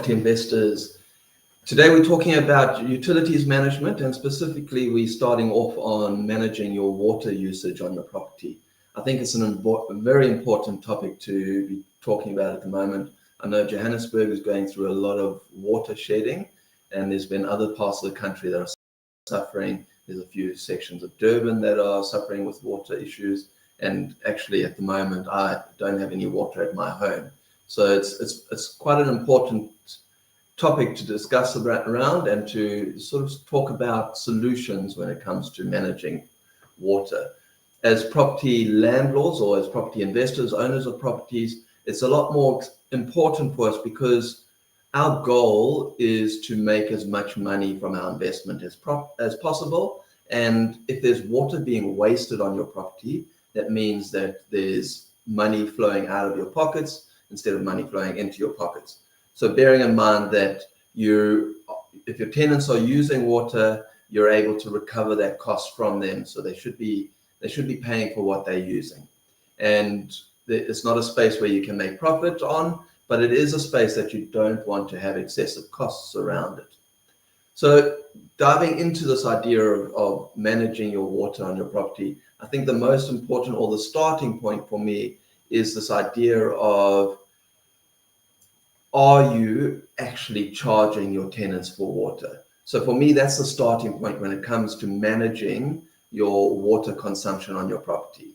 property investors. Today we're talking about utilities management, and specifically we're starting off on managing your water usage on your property. I think it's a very important topic to be talking about at the moment. I know Johannesburg is going through a lot of water shedding, and there's been other parts of the country that are suffering. There's a few sections of Durban that are suffering with water issues, and actually at the moment I don't have any water at my home. So it's quite an important topic to discuss around and to sort of talk about solutions when it comes to managing water. As property landlords or as property investors, owners of properties, it's a lot more important for us because our goal is to make as much money from our investment as possible. And if there's water being wasted on your property, that means that there's money flowing out of your pockets instead of money flowing into your pockets. So bearing in mind that if your tenants are using water, you're able to recover that cost from them. So they should be paying for what they're using. And it's not a space where you can make profit on, but it is a space that you don't want to have excessive costs around it. So diving into this idea of managing your water on your property, I think the most important, or the starting point for me, is this idea of, are you actually charging your tenants for water? So for me, that's the starting point when it comes to managing your water consumption on your property.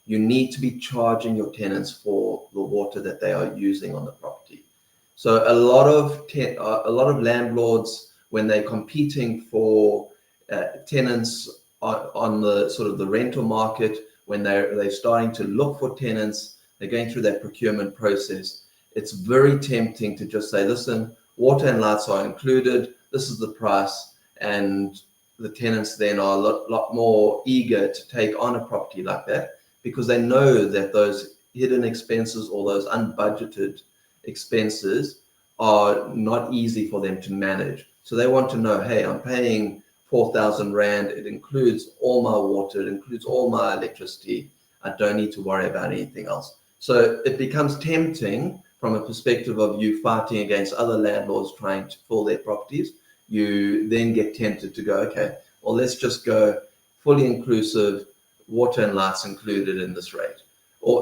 You need to be charging your tenants for the water that they are using on the property. So a lot of landlords, when they're competing for tenants on the sort of the rental market, when they're starting to look for tenants, they're going through that procurement process. It's very tempting to just say, listen, water and lights are included, this is the price, and the tenants then are a lot more eager to take on a property like that because they know that those hidden expenses or those unbudgeted expenses are not easy for them to manage. So they want to know, hey, I'm paying 4,000 Rand, it includes all my water, it includes all my electricity, I don't need to worry about anything else. So it becomes tempting from a perspective of you fighting against other landlords trying to fill their properties. You then get tempted to go, okay, well, let's just go fully inclusive, water and lights included in this rate.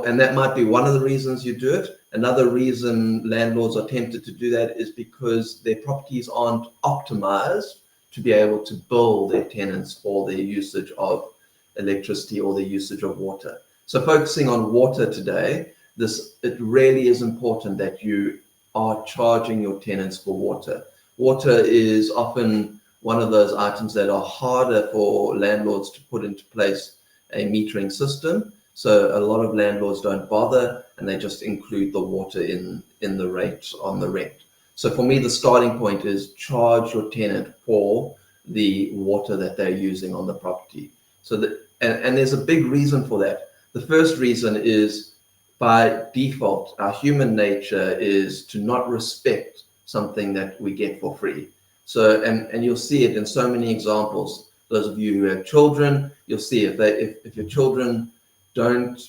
And that might be one of the reasons you do it. Another reason landlords are tempted to do that is because their properties aren't optimized to be able to bill their tenants for their usage of electricity or their usage of water. So focusing on water today, it really is important that you are charging your tenants for water. Water is often one of those items that are harder for landlords to put into place a metering system. So a lot of landlords don't bother and they just include the water in the rate on the rent. So for me, the starting point is charge your tenant for the water that they're using on the property. So and there's a big reason for that. The first reason is, by default, our human nature is to not respect something that we get for free. So, and you'll see it in so many examples. Those of you who have children, you'll see if your children don't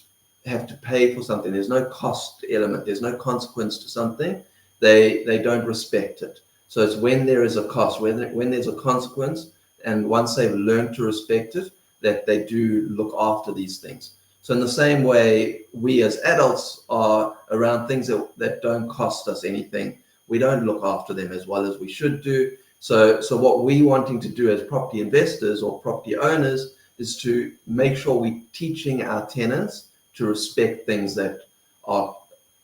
have to pay for something, there's no cost element, there's no consequence to something, they don't respect it. So it's when there is a cost, when there's a consequence, and once they've learned to respect it, that they do look after these things. So in the same way, we as adults are around things that don't cost us anything. We don't look after them as well as we should do. So what we're wanting to do as property investors or property owners is to make sure we're teaching our tenants to respect things that are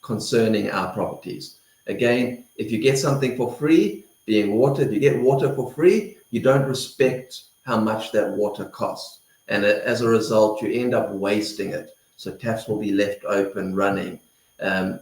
concerning our properties. Again, if you get something for free, being water, if you get water for free, you don't respect how much that water costs. And as a result, you end up wasting it. So taps will be left open running.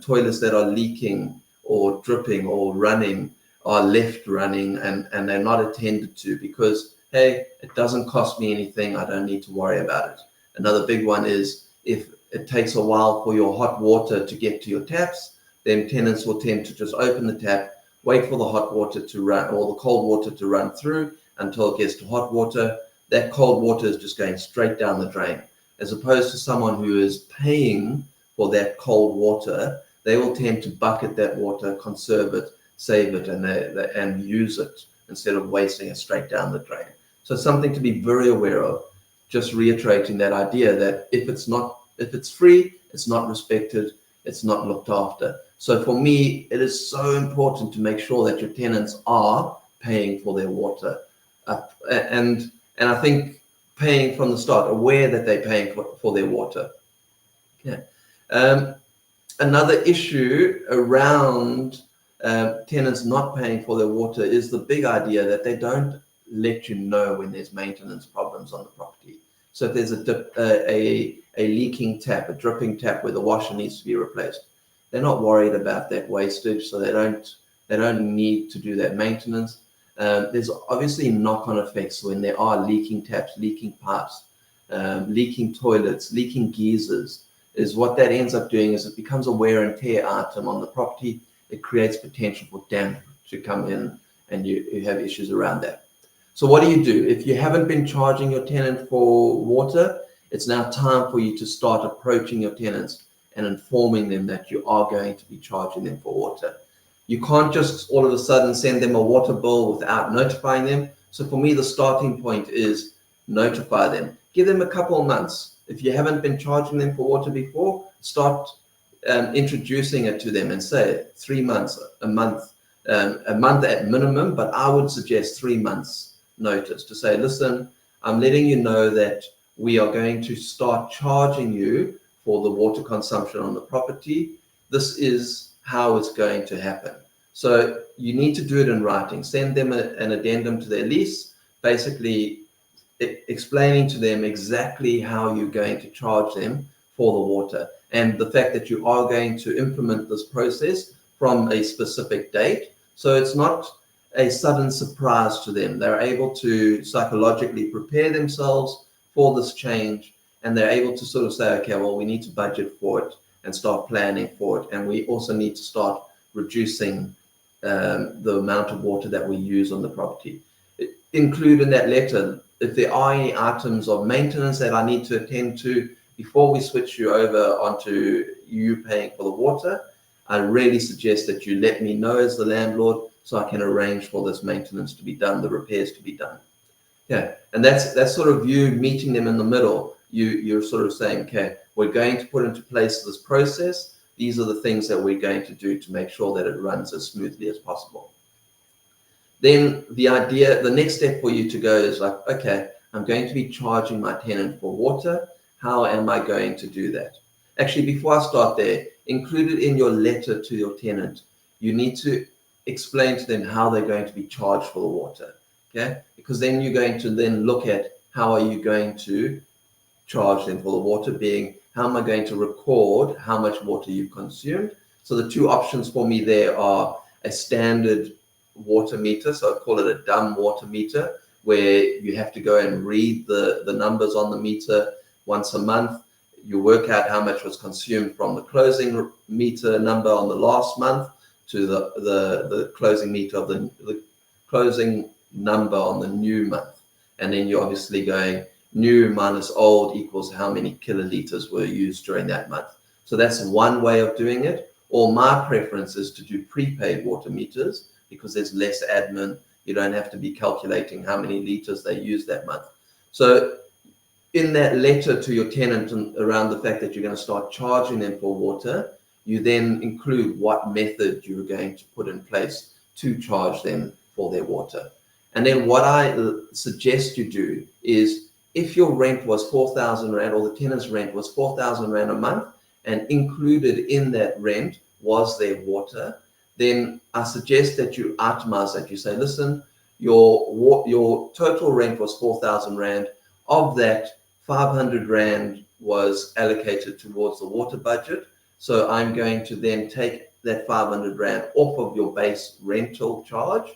Toilets that are leaking or dripping or running are left running and they're not attended to because, hey, it doesn't cost me anything. I don't need to worry about it. Another big one is if it takes a while for your hot water to get to your taps, then tenants will tend to just open the tap, wait for the hot water to run or the cold water to run through until it gets to hot water. That cold water is just going straight down the drain. As opposed to someone who is paying for that cold water, they will tend to bucket that water, conserve it. save it and use it instead of wasting it straight down the drain. So something to be very aware of. Just reiterating that idea that if it's free, it's not respected, it's not looked after. So for me, it is so important to make sure that your tenants are paying for their water, and I think paying from the start, aware that they're paying for their water. Okay. Another issue around tenants not paying for their water is the big idea that they don't let you know when there's maintenance problems on the property. So if there's a leaking tap, a dripping tap where the washer needs to be replaced, they're not worried about that wastage, so they don't need to do that maintenance. There's obviously knock-on effects when there are leaking taps, leaking pipes, leaking toilets, leaking geysers. Is what that ends up doing is it becomes a wear and tear item on the property. It creates potential for damp to come in, and you have issues around that. So what do? If you haven't been charging your tenant for water, it's now time for you to start approaching your tenants and informing them that you are going to be charging them for water. You can't just all of a sudden send them a water bill without notifying them. So for me, the starting point is notify them. Give them a couple of months. If you haven't been charging them for water before, start introducing it to them and say 3 months, a month at minimum, but I would suggest 3 months notice to say, listen, I'm letting you know that we are going to start charging you for the water consumption on the property. This is how it's going to happen. So you need to do it in writing. Send them an addendum to their lease, basically explaining to them exactly how you're going to charge them for the water, and the fact that you are going to implement this process from a specific date. So it's not a sudden surprise to them. They're able to psychologically prepare themselves for this change, and they're able to sort of say, okay, well, we need to budget for it and start planning for it. And we also need to start reducing the amount of water that we use on the property. Include in that letter, if there are any items of maintenance that I need to attend to before we switch you over onto you paying for the water, I really suggest that you let me know as the landlord so I can arrange for this maintenance to be done, the repairs to be done. Yeah, and that's sort of you meeting them in the middle. You're sort of saying, okay, we're going to put into place this process. These are the things that we're going to do to make sure that it runs as smoothly as possible. Then the next step for you to go is like, okay, I'm going to be charging my tenant for water. How am I going to do that? Actually, before I start there, included in your letter to your tenant, you need to explain to them how they're going to be charged for the water, okay? Because then you're going to then look at how are you going to charge them for the water, being how am I going to record how much water you've consumed. So the two options for me there are a standard water meter, so I call it a dumb water meter, where you have to go and read the numbers on the meter once a month. You work out how much was consumed from the closing meter number on the last month to the closing meter of the closing number on the new month. And then you're obviously going new minus old equals how many kiloliters were used during that month. So that's one way of doing it. Or my preference is to do prepaid water meters, because there's less admin. You don't have to be calculating how many liters they use that month. So in that letter to your tenant around the fact that you're going to start charging them for water, you then include what method you're going to put in place to charge them for their water. And then what I suggest you do is, if your rent was 4,000 Rand, or the tenant's rent was 4,000 Rand a month, and included in that rent was their water, then I suggest that you itemize that. You say, listen, your total rent was 4,000 Rand. Of that, 500 Rand was allocated towards the water budget. So I'm going to then take that 500 Rand off of your base rental charge,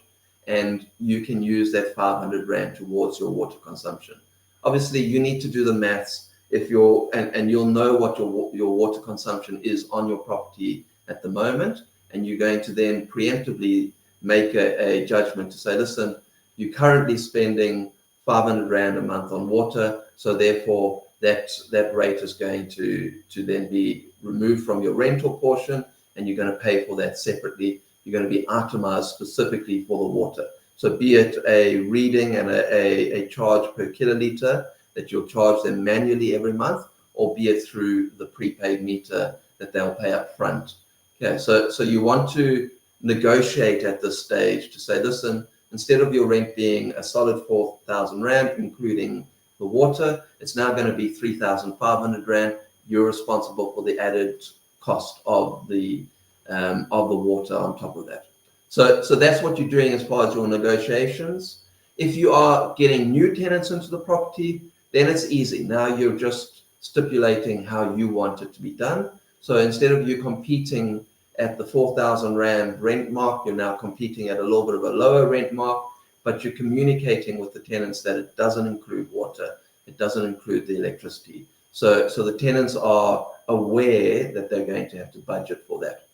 and you can use that 500 Rand towards your water consumption. Obviously, you need to do the maths and you'll know what your water consumption is on your property at the moment. And you're going to then preemptively make a judgment to say, listen, you're currently spending 500 Rand a month on water, so therefore that rate is going to then be removed from your rental portion, and you're going to pay for that separately. you're going to be itemized specifically for the water. So be it a reading and a charge per kiloliter that you'll charge them manually every month, or be it through the prepaid meter that they'll pay up front. Okay, so you want to negotiate at this stage to say, listen, instead of your rent being a solid 4,000 Rand, including the water, it's now going to be 3,500 Rand. You're responsible for the added cost of the water on top of that. So that's what you're doing as far as your negotiations. If you are getting new tenants into the property, then it's easy. Now you're just stipulating how you want it to be done. So instead of you competing at the 4,000 Rand rent mark, you're now competing at a little bit of a lower rent mark, but you're communicating with the tenants that it doesn't include water, it doesn't include the electricity. So the tenants are aware that they're going to have to budget for that.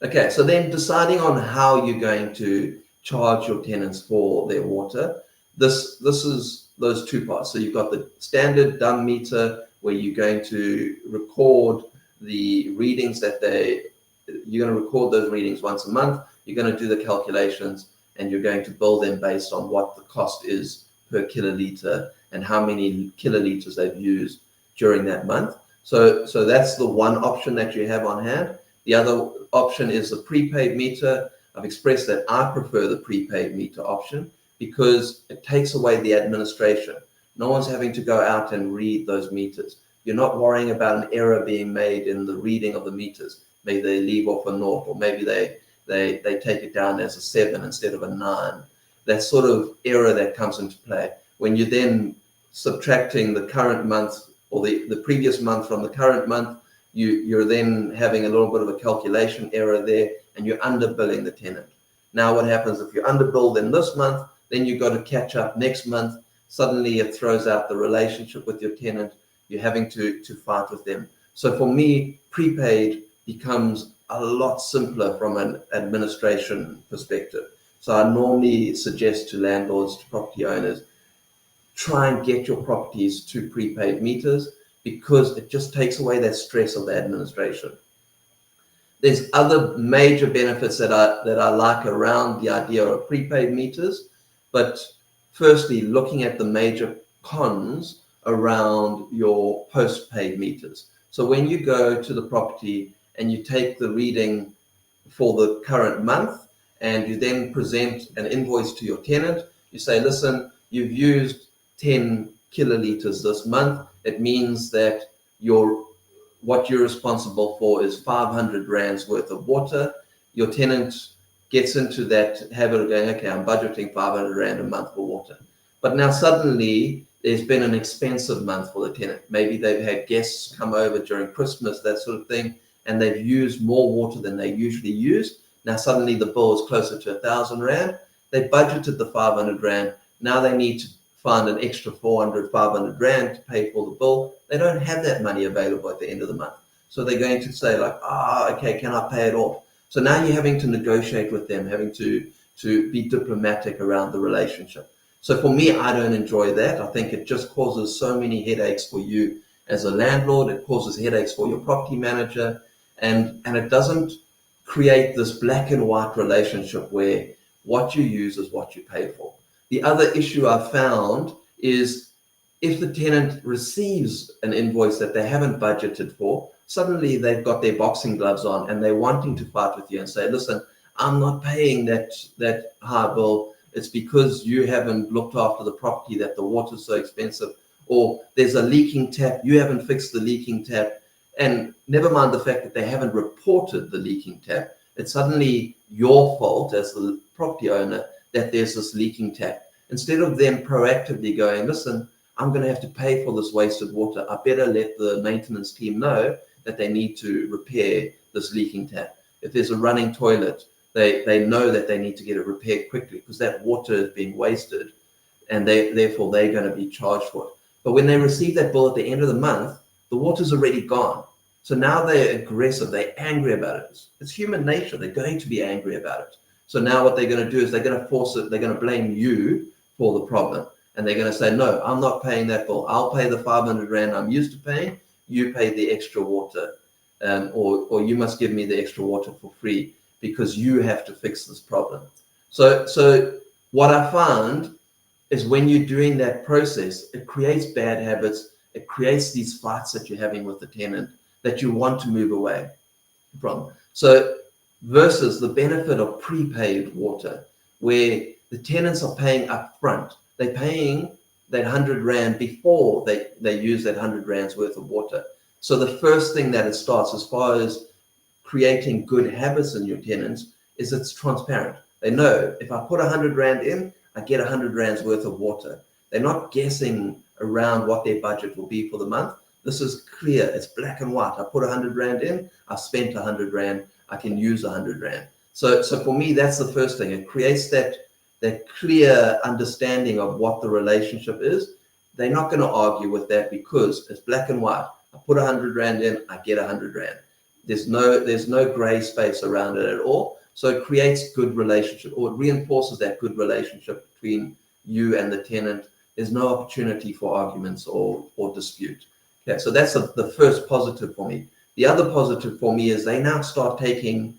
Okay, so then deciding on how you're going to charge your tenants for their water, this is those two parts. So you've got the standard dumb meter where you're going to record the readings you're going to record those readings once a month. You're going to do the calculations and you're going to bill them based on what the cost is per kiloliter and how many kiloliters they've used during that month. So that's the one option that you have on hand. The other option is the prepaid meter. I've expressed that I prefer the prepaid meter option because it takes away the administration. No one's having to go out and read those meters. You're not worrying about an error being made in the reading of the meters. Maybe they leave off a 0, or maybe they take it down as a 7 instead of a 9. That sort of error that comes into play when you're then subtracting the current month or the previous month from the current month, you're then having a little bit of a calculation error there, and you're underbilling the tenant. Now what happens if you're underbilled in this month, then you've got to catch up next month. Suddenly it throws out the relationship with your tenant. You're having to fight with them. So for me, prepaid becomes a lot simpler from an administration perspective. So I normally suggest to landlords, to property owners, try and get your properties to prepaid meters because it just takes away that stress of the administration. There's other major benefits that I like around the idea of prepaid meters, but firstly, looking at the major cons around your postpaid meters. So when you go to the property and you take the reading for the current month and you then present an invoice to your tenant, you say, listen, you've used 10 kiloliters this month. It means that what you're responsible for is 500 Rands worth of water. Your tenant gets into that habit of going, okay, I'm budgeting 500 Rand a month for water. But now suddenly there's been an expensive month for the tenant. Maybe they've had guests come over during Christmas, that sort of thing, and they've used more water than they usually use. Now suddenly the bill is closer to 1,000 Rand. They budgeted the 500 Rand. Now they need to find an extra 400, 500 Rand to pay for the bill. They don't have that money available at the end of the month. So they're going to say like, okay, can I pay it off? So now you're having to negotiate with them, having to be diplomatic around the relationship. So for me, I don't enjoy that. I think it just causes so many headaches for you as a landlord. It causes headaches for your property manager. And it doesn't create this black and white relationship where what you use is what you pay for. The other issue I've found is if the tenant receives an invoice that they haven't budgeted for, suddenly they've got their boxing gloves on and they're wanting to fight with you and say, listen, I'm not paying that high bill. It's because you haven't looked after the property that the water's so expensive, or there's a leaking tap, you haven't fixed the leaking tap. And never mind the fact that they haven't reported the leaking tap, it's suddenly your fault as the property owner that there's this leaking tap. Instead of them proactively going, listen, I'm going to have to pay for this wasted water. I better let the maintenance team know that they need to repair this leaking tap. If there's a running toilet, they know that they need to get it repaired quickly because that water is being wasted and therefore they're going to be charged for it. But when they receive that bill at the end of the month, the water's already gone. So now they're aggressive, they're angry about it. It's human nature, they're going to be angry about it. So now what they're going to do is they're going to force it, they're going to blame you for the problem. And they're going to say, no, I'm not paying that bill. I'll pay the 500 Rand I'm used to paying. You pay the extra water, or you must give me the extra water for free. because you have to fix this problem. So what I found is when you're doing that process, it creates bad habits. It creates these fights that you're having with the tenant that you want to move away from. So versus the benefit of prepaid water, where the tenants are paying up front. They're paying that 100 Rand before they use that 100 Rand's worth of water. So the first thing that it starts as far as creating good habits in your tenants is it's transparent. They know if I put 100 Rand in, I get 100 Rand's worth of water. They're not guessing around what their budget will be for the month. This is clear. It's black and white. I put 100 Rand in, I've spent 100 Rand, I can use 100 Rand. So for me, that's the first thing. It creates that clear understanding of what the relationship is. They're not going to argue with that because it's black and white. I put 100 Rand in, I get 100 Rand. There's no gray space around it at all. So it creates good relationship, or it reinforces that good relationship between you and the tenant. There's no opportunity for arguments or dispute. Okay, so that's the first positive for me. The other positive for me is they now start taking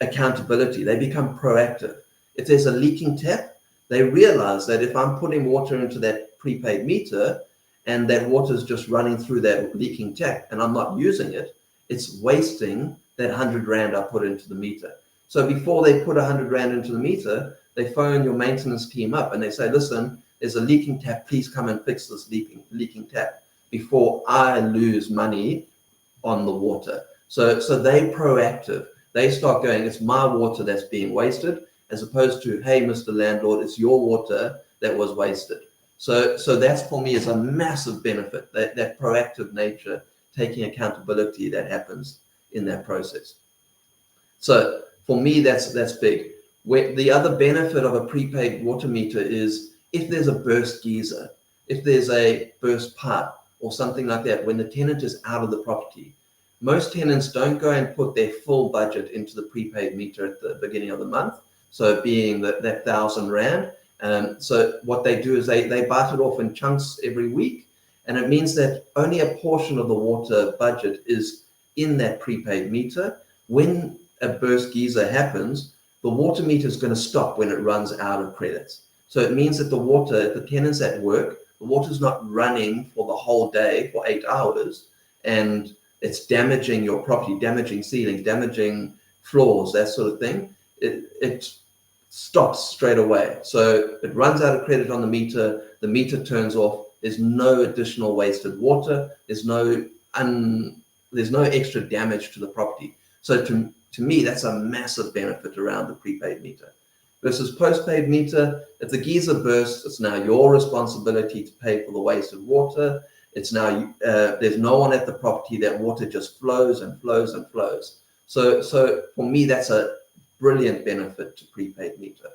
accountability. They become proactive. If there's a leaking tap, they realize that if I'm putting water into that prepaid meter and that water is just running through that leaking tap and I'm not using it, it's wasting that 100 Rand I put into the meter. So before they put 100 Rand into the meter, they phone your maintenance team up and they say, listen, there's a leaking tap, please come and fix this leaking tap before I lose money on the water. So they're proactive. They start going, it's my water that's being wasted, as opposed to, hey, Mr. Landlord, it's your water that was wasted. So that's for me is a massive benefit, that proactive nature, taking accountability that happens in that process. So for me, that's big. The other benefit of a prepaid water meter is if there's a burst geyser, if there's a burst pipe or something like that, when the tenant is out of the property, most tenants don't go and put their full budget into the prepaid meter at the beginning of the month. So being that 1,000 Rand. So what they do is they bite it off in chunks every week. And it means that only a portion of the water budget is in that prepaid meter. When a burst geyser happens, the water meter is going to stop when it runs out of credits. So it means that the water, if the tenant's at work, the water's not running for the whole day for 8 hours, and it's damaging your property, damaging ceilings, damaging floors, that sort of thing. It stops straight away. So it runs out of credit on the meter turns off. There's no additional wasted water. There's no extra damage to the property. So to me, that's a massive benefit around the prepaid meter. Versus postpaid meter, if the geyser bursts, it's now your responsibility to pay for the wasted water. It's now there's no one at the property. That water just flows and flows and flows. So for me, that's a brilliant benefit to prepaid meter.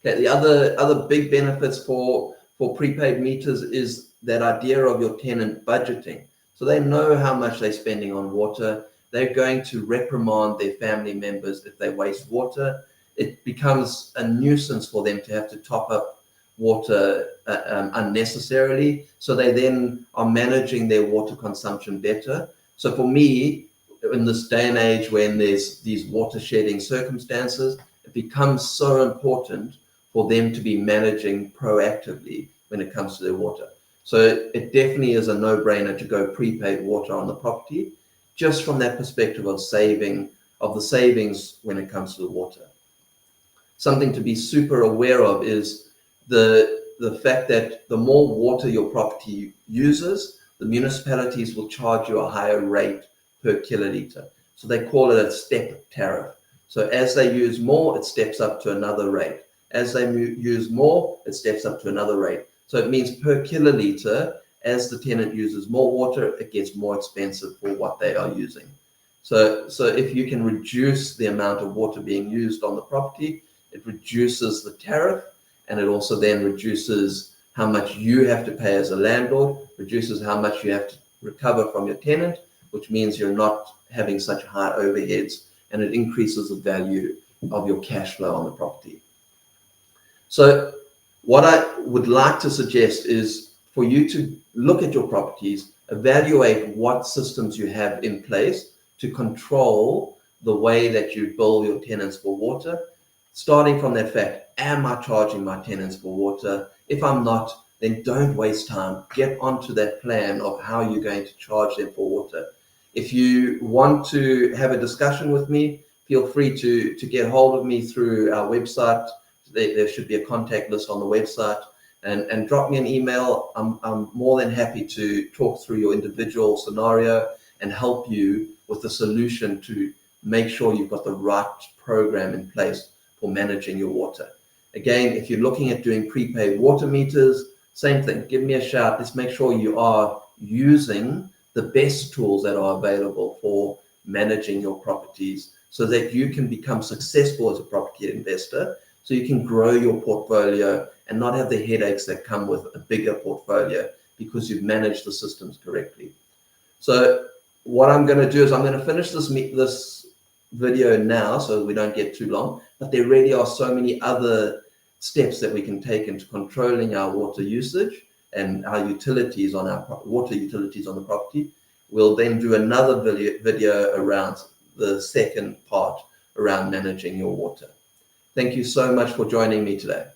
Okay, the other big benefits for prepaid meters is that idea of your tenant budgeting. So they know how much they're spending on water. They're going to reprimand their family members if they waste water. It becomes a nuisance for them to have to top up water unnecessarily. So they then are managing their water consumption better. So for me, in this day and age when there's these water shedding circumstances, it becomes so important for them to be managing proactively when it comes to their water. So it definitely is a no-brainer to go prepaid water on the property, just from that perspective of the savings when it comes to the water. Something to be super aware of is the fact that the more water your property uses, the municipalities will charge you a higher rate per kiloliter. So they call it a step tariff. So as they use more, it steps up to another rate. As they use more, it steps up to another rate. So it means per kiloliter, as the tenant uses more water, it gets more expensive for what they are using. So if you can reduce the amount of water being used on the property, it reduces the tariff, and it also then reduces how much you have to pay as a landlord, reduces how much you have to recover from your tenant, which means you're not having such high overheads, and it increases the value of your cash flow on the property. So what I would like to suggest is for you to look at your properties, evaluate what systems you have in place to control the way that you bill your tenants for water, starting from that fact, am I charging my tenants for water? If I'm not, then don't waste time. Get onto that plan of how you're going to charge them for water. If you want to have a discussion with me, feel free to get hold of me through our website. There should be a contact list on the website, and drop me an email. I'm more than happy to talk through your individual scenario and help you with the solution to make sure you've got the right program in place for managing your water. Again, if you're looking at doing prepaid water meters, same thing, give me a shout. Let's make sure you are using the best tools that are available for managing your properties so that you can become successful as a property investor, so you can grow your portfolio and not have the headaches that come with a bigger portfolio because you've managed the systems correctly. So what I'm going to do is I'm going to finish this video now so we don't get too long, but there really are so many other steps that we can take into controlling our water usage and our utilities on our water utilities on the property. We'll then do another video around the second part around managing your water. Thank you so much for joining me today.